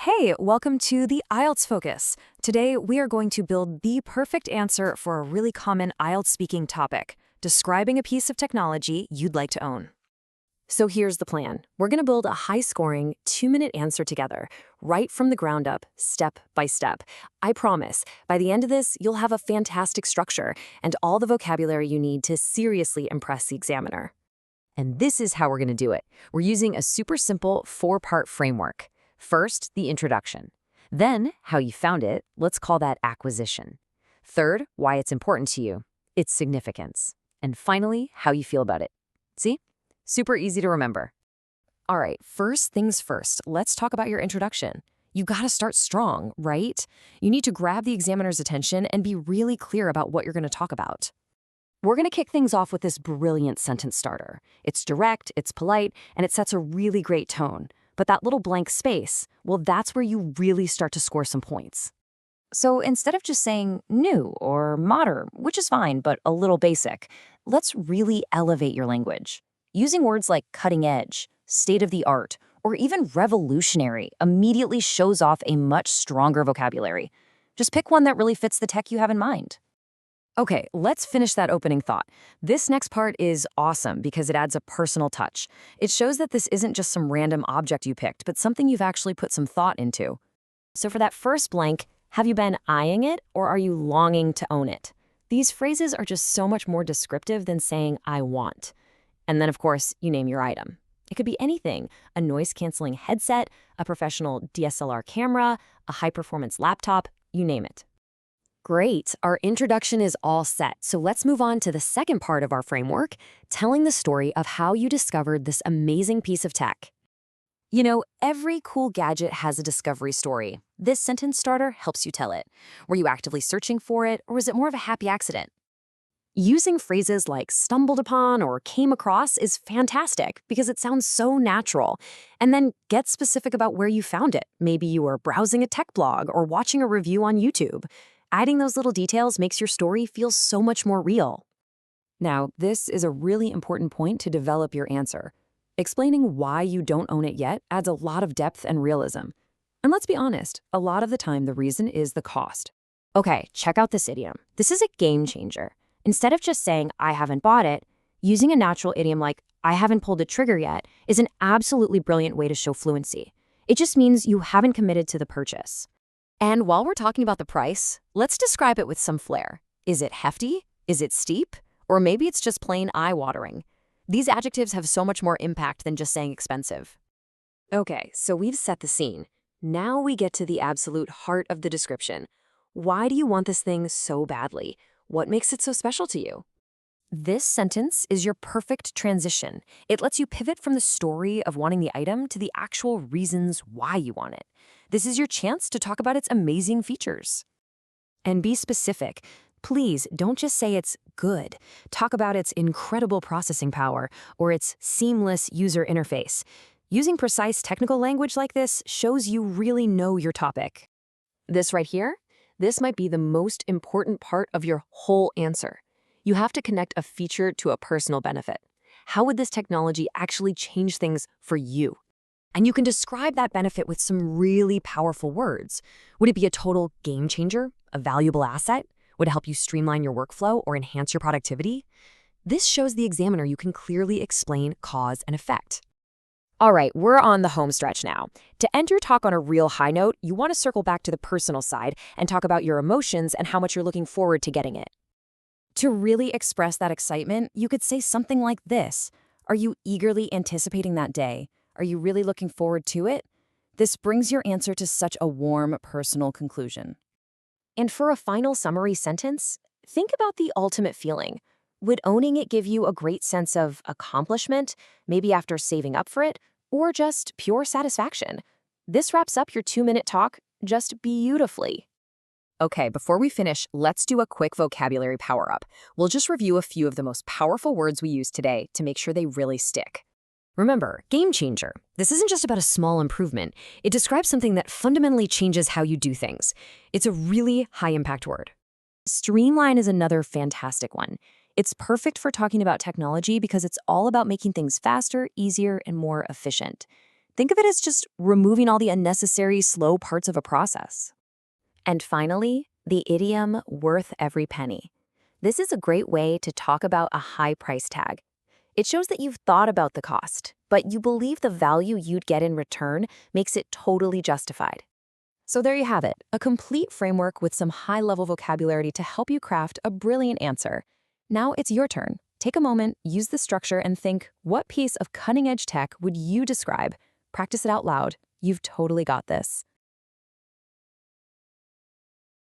Hey, welcome to the IELTS Focus. Today, we are going to build the perfect answer for a really common IELTS speaking topic, describing a piece of technology you'd like to own. So here's the plan. We're going to build a high-scoring, 2-minute answer together, right from the ground up, step by step. I promise, by the end of this, you'll have a fantastic structure and all the vocabulary you need to seriously impress the examiner. And this is how we're going to do it. We're using a super simple 4-part framework. First, the introduction. Then, how you found it, let's call that acquisition. Third, why it's important to you, its significance. And finally, how you feel about it. See? Super easy to remember. All right, first things first, let's talk about your introduction. You gotta start strong, right? You need to grab the examiner's attention and be really clear about what you're gonna talk about. We're gonna kick things off with this brilliant sentence starter. It's direct, it's polite, and it sets a really great tone. But that little blank space, well, that's where you really start to score some points. So instead of just saying new or modern, which is fine, but a little basic, let's really elevate your language. Using words like cutting edge, state of the art, or even revolutionary immediately shows off a much stronger vocabulary. Just pick one that really fits the tech you have in mind. Okay, let's finish that opening thought. This next part is awesome because it adds a personal touch. It shows that this isn't just some random object you picked, but something you've actually put some thought into. So for that first blank, have you been eyeing it or are you longing to own it? These phrases are just so much more descriptive than saying I want. And then, of course, you name your item. It could be anything, a noise-canceling headset, a professional DSLR camera, a high-performance laptop, you name it. Great, our introduction is all set, so let's move on to the second part of our framework, telling the story of how you discovered this amazing piece of tech. You know, every cool gadget has a discovery story. This sentence starter helps you tell it. Were you actively searching for it, or was it more of a happy accident? Using phrases like stumbled upon or came across is fantastic because it sounds so natural. And then get specific about where you found it. Maybe you were browsing a tech blog or watching a review on YouTube. Adding those little details makes your story feel so much more real. Now, this is a really important point to develop your answer. Explaining why you don't own it yet adds a lot of depth and realism. And let's be honest, a lot of the time the reason is the cost. Okay, check out this idiom. This is a game changer. Instead of just saying, I haven't bought it, using a natural idiom like, I haven't pulled the trigger yet, is an absolutely brilliant way to show fluency. It just means you haven't committed to the purchase. And while we're talking about the price, let's describe it with some flair. Is it hefty? Is it steep? Or maybe it's just plain eye-watering. These adjectives have so much more impact than just saying expensive. Okay, so we've set the scene. Now we get to the absolute heart of the description. Why do you want this thing so badly? What makes it so special to you? This sentence is your perfect transition. It lets you pivot from the story of wanting the item to the actual reasons why you want it. This is your chance to talk about its amazing features. And be specific. Please don't just say it's good. Talk about its incredible processing power or its seamless user interface. Using precise technical language like this shows you really know your topic. This right here, this might be the most important part of your whole answer. You have to connect a feature to a personal benefit. How would this technology actually change things for you? And you can describe that benefit with some really powerful words. Would it be a total game changer? A valuable asset? Would it help you streamline your workflow or enhance your productivity? This shows the examiner you can clearly explain cause and effect. All right, we're on the home stretch now. To end your talk on a real high note, you want to circle back to the personal side and talk about your emotions and how much you're looking forward to getting it. To really express that excitement, you could say something like this. Are you eagerly anticipating that day? Are you really looking forward to it? This brings your answer to such a warm, personal conclusion. And for a final summary sentence, think about the ultimate feeling. Would owning it give you a great sense of accomplishment, maybe after saving up for it, or just pure satisfaction? This wraps up your 2-minute talk just beautifully. Okay, before we finish, let's do a quick vocabulary power-up. We'll just review a few of the most powerful words we use today to make sure they really stick. Remember, game changer. This isn't just about a small improvement. It describes something that fundamentally changes how you do things. It's a really high-impact word. Streamline is another fantastic one. It's perfect for talking about technology because it's all about making things faster, easier, and more efficient. Think of it as just removing all the unnecessary, slow parts of a process. And finally, the idiom worth every penny. This is a great way to talk about a high price tag. It shows that you've thought about the cost, but you believe the value you'd get in return makes it totally justified. So there you have it, a complete framework with some high-level vocabulary to help you craft a brilliant answer. Now it's your turn. Take a moment, use the structure, and think, what piece of cutting-edge tech would you describe? Practice it out loud. You've totally got this.